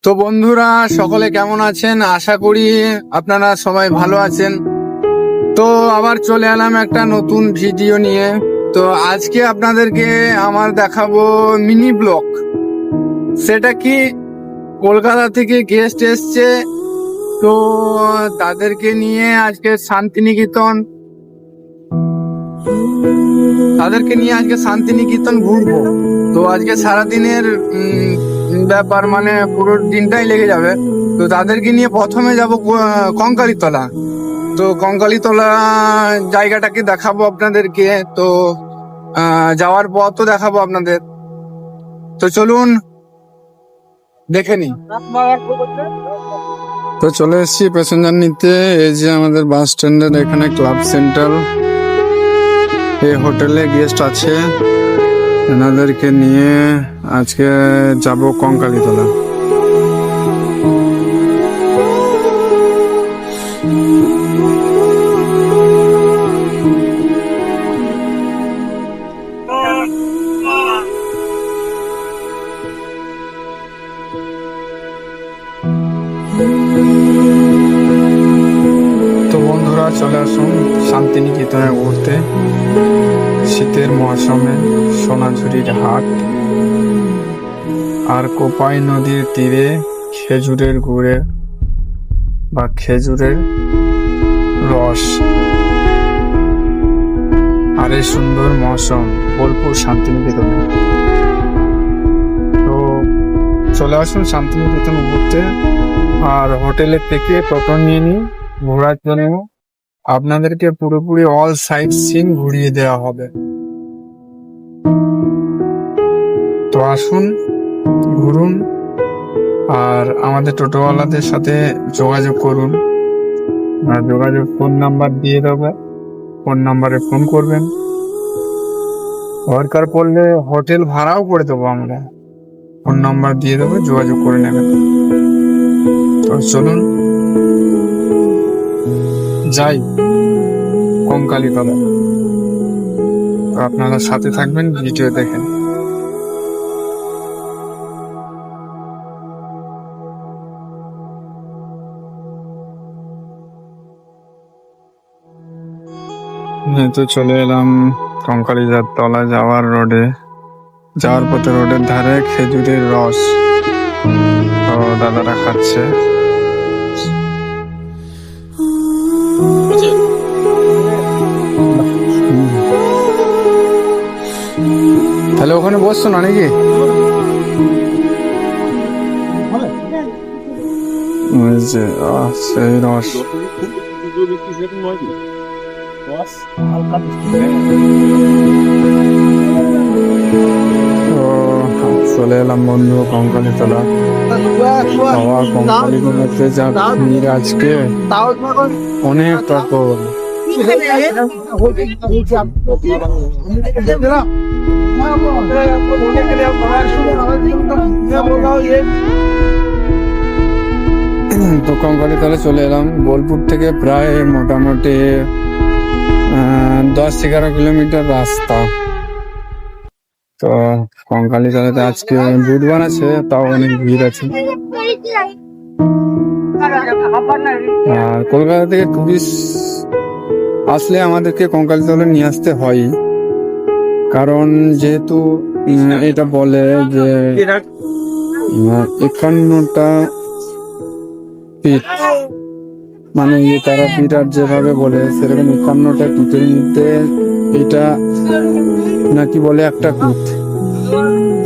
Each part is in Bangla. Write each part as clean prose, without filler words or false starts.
তো বন্ধুরা সকলে কেমন আছেন? আশা করি আপনারা সবাই ভালো আছেন। তো আবার চলে এলাম একটা নতুন ভিডিও নিয়ে। তো আজকে আপনাদেরকে আমার দেখাবো মিনি ব্লগ। সেটা কি, কলকাতা থেকে গেস্ট এসছে, তো তাদেরকে নিয়ে আজকে শান্তিনিকেতন ঘুরবো। তো আজকে সারাদিনের ব্যাপার, মানে পুরো দিনটাই লেগে যাবে। তো তাদেরকে নিয়ে প্রথমে যাব কঙ্কালীতলা। তো কঙ্কালীতলা জায়গাটাকে দেখাবো আপনাদেরকে। তো যাওয়ার পথ তো দেখাবো আপনাদের। তো চলুন দেখে নি। তো চলে এসেছি প্যাসেঞ্জার নিতে। এই যে আমাদের বাস স্ট্যান্ডের এখানে ক্লাব সেন্টার, এই হোটেলে গেস্ট আছে, এনাদেরকে নিয়ে আজকে যাব কঙ্কালীতলা। তো বন্ধুরা চলে আসুন শান্তিনিকেতনে ঘুরতে। শীতের মৌসুমে সোনাঝুরির হাট আর কোপাই নদীর তীরে খেজুরের গুড়ে বা খেজুরের রস, আর এই সুন্দর মৌসুম বোলপুর শান্তিনিকেতনে। তো চলে আসুন শান্তিনিকেতন ঘুরতে। আর হোটেলের থেকে টোটো নিয়ে নিই ঘোরার জন্য। আপনাদেরকে পুরোপুরি অল সাইড সিন ঘুরিয়ে দেওয়া হবে। তো আসুন ঘুরুন, আর আমাদের টোটোওয়ালাদের সাথে যোগাযোগ করুন। আর যোগাযোগ ফোন নাম্বার দিয়ে দেবো, ফোন নাম্বারে ফোন করবেন। দরকার পড়লে হোটেল ভাড়াও করে দেবো আমরা, ফোন নাম্বার দিয়ে দেবো, যোগাযোগ করে নেবেন। তো চলুন যাই কঙ্কালীতলা। আপনারা সাথে থাকবেন, ভিডিও দেখেন। তো চলে এলাম কঙ্কালীতলা যাওয়ার পথে রোডের ধারে খেজুরের রস তো দাদারা খাচ্ছে। তাহলে ওখানে বসছো না নাকি? সেই রস চলে এলাম বন্ধু কঙ্কালীতলা। কঙ্কালীতলাতে যা ভিড় আজকে, অনেক টোটো। তো কঙ্কালীতলা চলে এলাম বোলপুর থেকে প্রায় মোটামুটি 10-11 কিলোমিটার রাস্তা। তো কঙ্কালীতলাতে আজকে বুধবার আছে, তাও অনেক ভিড় আছে। আর কলকাতা থেকে টুরিস্ট আসলে আমাদেরকে কঙ্কালীতলা নিয়ে আসতে হয়, কারণ যেহেতু এটা বলে যে 51টা পীঠ, মানে তারাপীঠ আর যেভাবে বলে সেরকম 51টা পীঠের মধ্যে এটা নাকি বলে একটা পীঠ।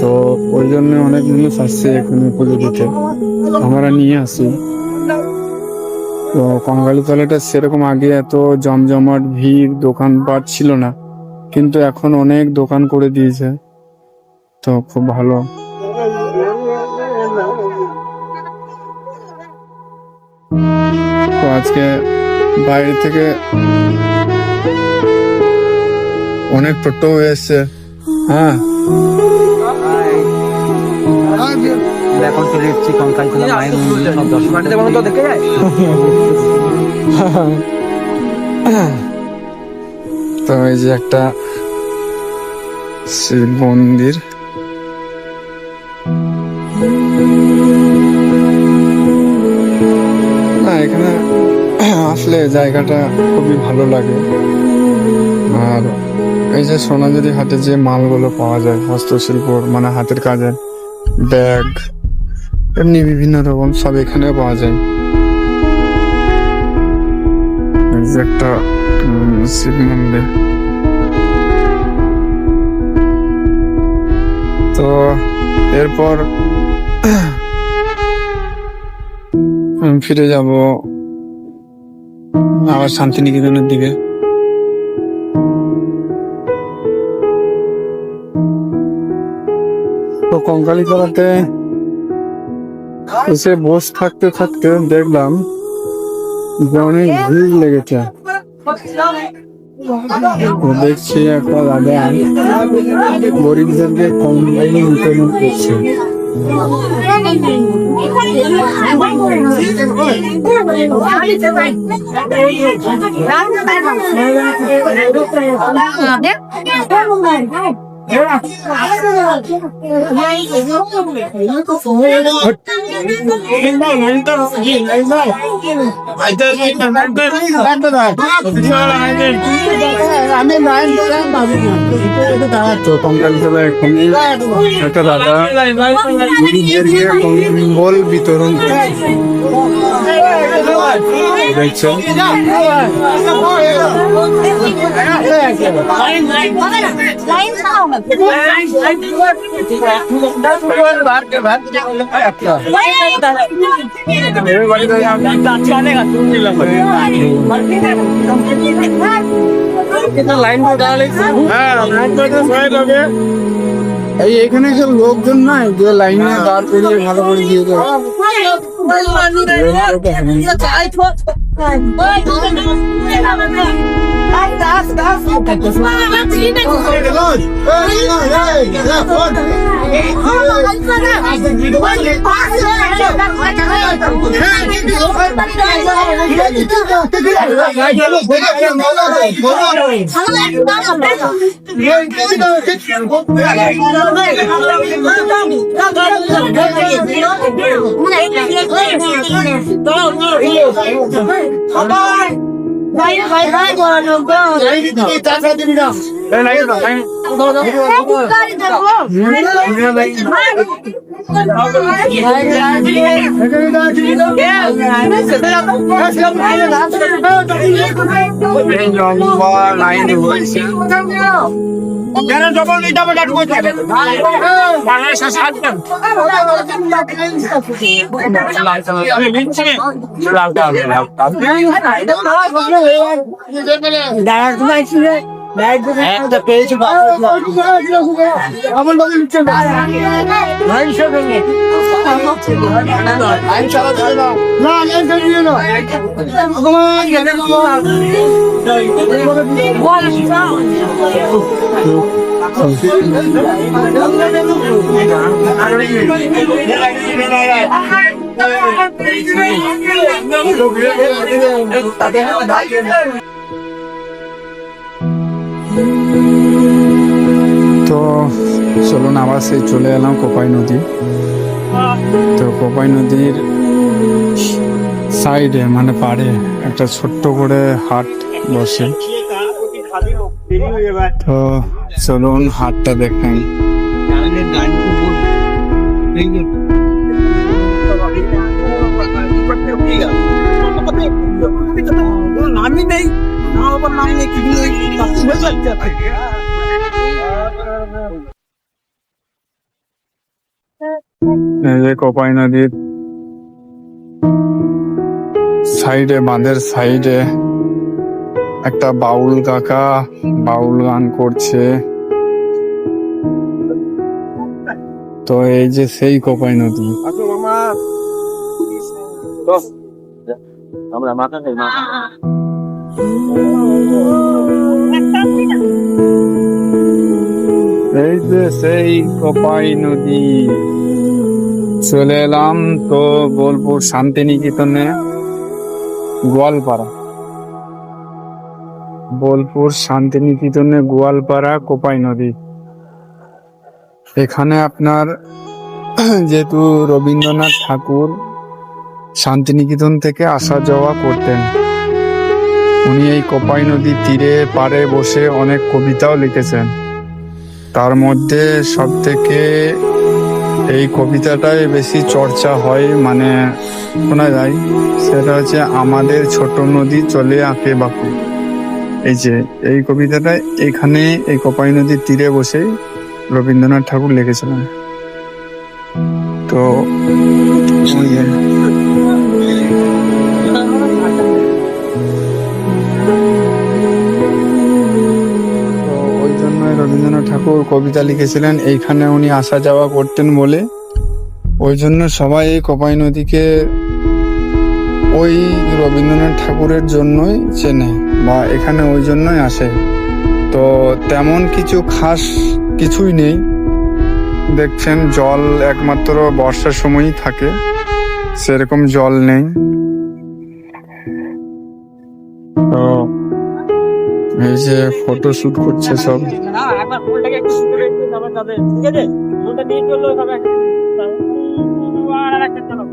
তো ওই জন্য অনেক মানুষ আসছে এখানে পুজো দিতে, আমরা নিয়ে আসি। তো কঙ্কালীতলাটা সেরকম আগে এত জমজমাট ভিড় দোকানপাট ছিল না, কিন্তু এখন অনেক দোকান করে দিয়েছে, তো খুব ভালো। তো আজকে বাইরে থেকে অনেক টোটো এসছে। হ্যাঁ, এখন চলে এসেছি কঙ্কালীতলা মায়ের মন্দির, সব দর্শন দেখে যায়। তো এই যে একটা শিব মন্দির, এখানে আসলে জায়গাটা খুবই ভালো লাগে। আর এই যে সোনাঝুরি হাটে যে মালগুলো পাওয়া যায় হস্তশিল্পর মানে হাতের কাজের ব্যাগ এমনি বিভিন্ন রকম সব এখানে পাওয়া যায়। এই যে একটা শিব মন্দির। তো এরপর আমি ফিরে যাব আবার শান্তিনিকেতনের দিকে। তো কঙ্কালীতলাতে এসে বসে থাকতে থাকতে দেখলাম যে অনেক ভিড় লেগেছে। তো দেখছি একটা দাদা গরিবদেরকে কম্বল বিতরণ করছে। তো কঙ্কালীতলায় এখন একটা দাদা গরিবদেরকে কম্বল বিতরণ করছে দেখছেন। এই এখানে সব লোকজন নাই যে লাইনে দাঁড় করিয়ে ভালো করে দিয়ে দেবে। একটা পেয়েছি তো চলুন আবার সেই চলে এলাম কোপাই নদী। তো কোপাই নদীর সাইডে মানে পাড়ে একটা ছোট্ট করে হাট বসে। তো চলুন হাটটা দেখেন। নামই নেই নাম নেই এই যে কোপাই নদীর সাইডে বাঁধের সাইডে একটা বাউল কাকা বাউল গান করছে। তো এই যে সেই কোপাই নদী। আমরা মাথা নেই মাথা এই যে সেই কোপাই নদী। চলে এলাম তো বোলপুর শান্তিনিকেতনে গোয়ালপাড়া। বোলপুর শান্তিনিকেতনে গোয়ালপাড়া কোপাই নদী। এখানে আপনার যেহেতু রবীন্দ্রনাথ ঠাকুর শান্তিনিকেতন থেকে আসা যাওয়া করতেন। উনি এই কোপাই নদীর তীরে পাড়ে বসে অনেক কবিতাও লিখেছেন। তার মধ্যে সব থেকে এই কবিতাটাই বেশি চর্চা হয়, মানে শোনা যায়, সেটা হচ্ছে আমাদের ছোট নদী চলে আঁকে বাঁকে। এই যে এই কবিতাটা এখানে এই কোপাই নদীর তীরে বসেই রবীন্দ্রনাথ ঠাকুর লিখেছিলেন। তো ওই যে তো ওই জন্য রবীন্দ্রনাথ ঠাকুর কবিতা লিখেছিলেন, এইখানে উনি আসা যাওয়া করতেন বলে। ওই জন্য সবাই এই কোপাই নদীকে ওই রবীন্দ্রনাথ ঠাকুরের জন্যই চেনে বা এখানে ওই জন্যই আসে। তো তেমন কিছু খাস কিছুই নেই, দেখছেন জল একমাত্র বর্ষার সময়ই থাকে, সেরকম জল নেই। তো এই যে ফটো শুট করছে সব। একবার ফুলটাকে একটু করে একটু নামা যাবে, ঠিক আছে? ফুলটা নিয়ে চললো সবাই আর একটা চলো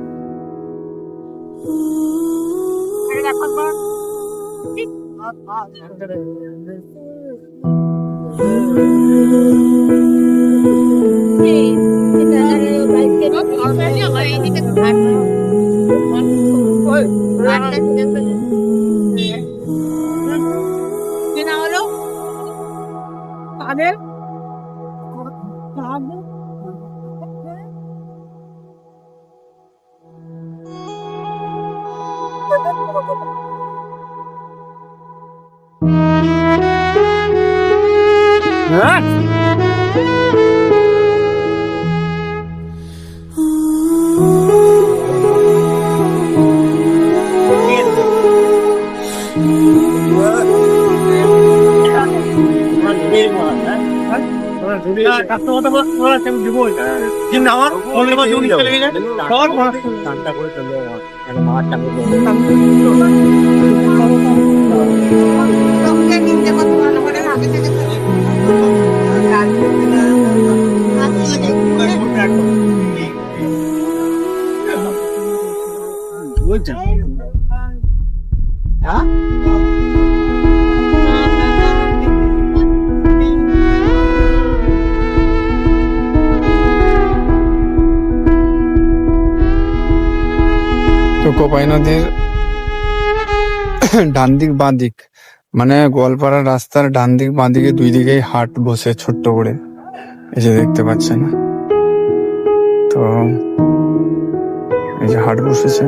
তো কোপাই নদীর ডান দিক বাঁ দিক, মানে গোয়ালপাড়া রাস্তার ডান দিক বাঁ দিকে দুই দিকেই হাট বসে ছোট্ট করে, এই যে দেখতে পাচ্ছেন। তো এই যে হাট বসেছে,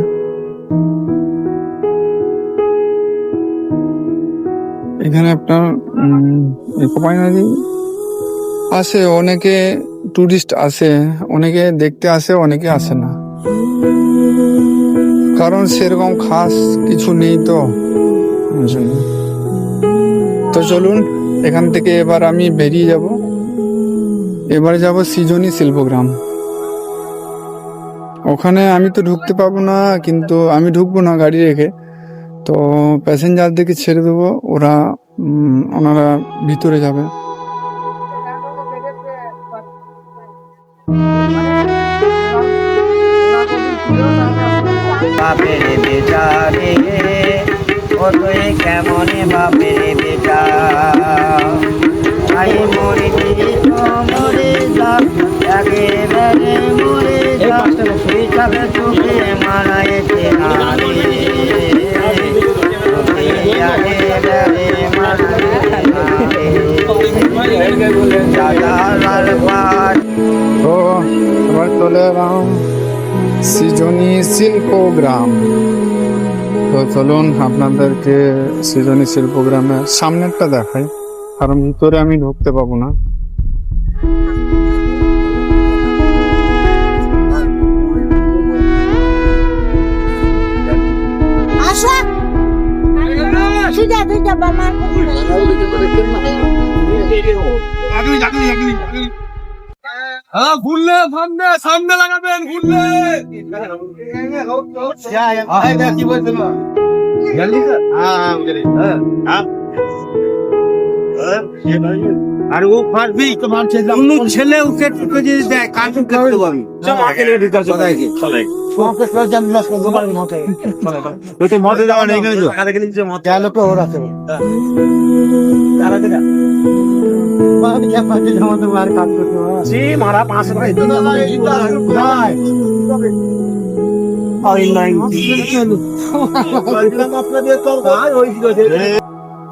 এখানে আপনার কোপাই নদী আসে, অনেকে টুরিস্ট আসে, অনেকে দেখতে আসে, অনেকে আসে না, কারণ সেরকম খাস কিছু নেই। তো ওই জন্য। তো চলুন এখান থেকে এবার আমি বেরিয়ে যাব, এবারে যাব সৃজনী শিল্পগ্রাম। ওখানে আমি তো ঢুকতে পাবো না, কিন্তু আমি ঢুকবো না গাড়ি রেখে, তো প্যাসেঞ্জারদেরকে ছেড়ে দেবো, ওনারা ভিতরে যাবে। বাপের বেটা রে ও তুই কেমন বাপের বেটা, আই মরে মরে যা একেবারে মরে যা, পিছাবে চোখে মারাইছে আরে তো এবার চলে এলাম সৃজনী শিল্পগ্রাম। তো চলুন আপনাদেরকে সৃজনী শিল্পগ্রামের সামনেরটা দেখাই, কারণ ভিতরে আমি ঢুকতে পাবো না। ঘুরলে সামনে সামনে লাগাবেন, ঘুরলে কি বলছিল আর ও পারবি তো মানুষের ছেলে ওকে যদি দেয় কাজ করতে পারবি। মদে যাওয়া নেই কিন্তু মারা 5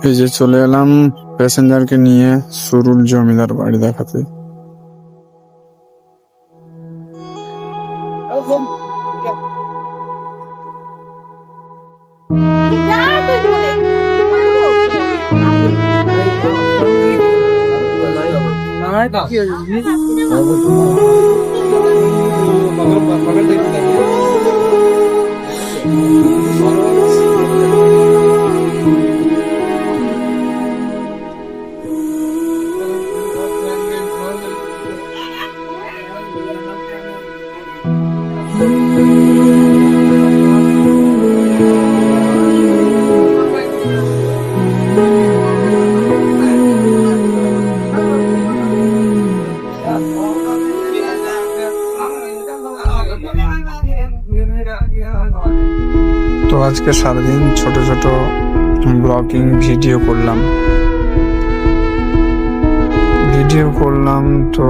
এই যে চলে এলাম প্যাসেঞ্জারকে নিয়ে সুরুল জমিদার বাড়ি দেখাতে। তো আজকে সারাদিন ছোট ছোট ব্লগিং ভিডিও করলাম। তো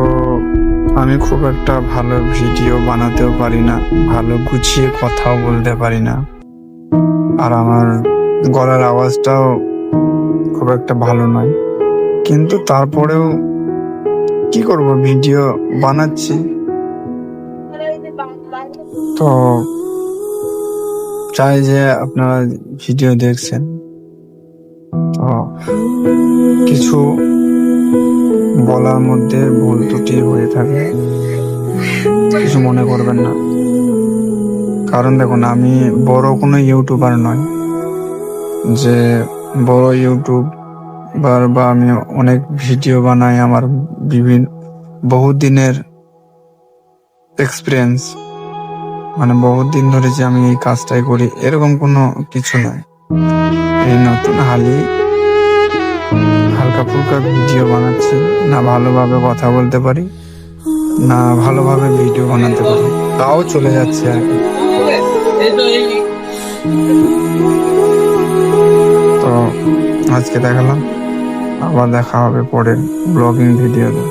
আমি খুব একটা ভালো ভিডিও বানাতেও পারি না, ভালো গুছিয়ে কথাও বলতে পারি না, আর আমার গলার আওয়াজটাও খুব একটা ভালো নয়। কিন্তু তারপরেও কি করব, ভিডিও বানাচ্ছি। তো চাই যে আপনারা ভিডিও দেখছেন, তো কিছু বলার মধ্যে ভুল ত্রুটি হয়ে থাকে কিছু মনে করবেন না। কারণ দেখুন, আমি বড় কোনো ইউটিউবার নয় যে বড় ইউটিউবার, বা আমি অনেক ভিডিও বানাই, আমার বহুত দিনের এক্সপিরিয়েন্স, মানে বহুত দিন ধরে যে আমি এই কাজটাই করি এরকম কোনো কিছু নয়। এই নতুন হালকা ফুলকা ভিডিও বানাচ্ছি, না ভালোভাবে কথা বলতে পারি, না ভালোভাবে ভিডিও বানাতে পারি, তাও চলে যাচ্ছে আর কি। তো আজকে দেখালাম, আবার দেখা হবে পরে ব্লগিং ভিডিওতে।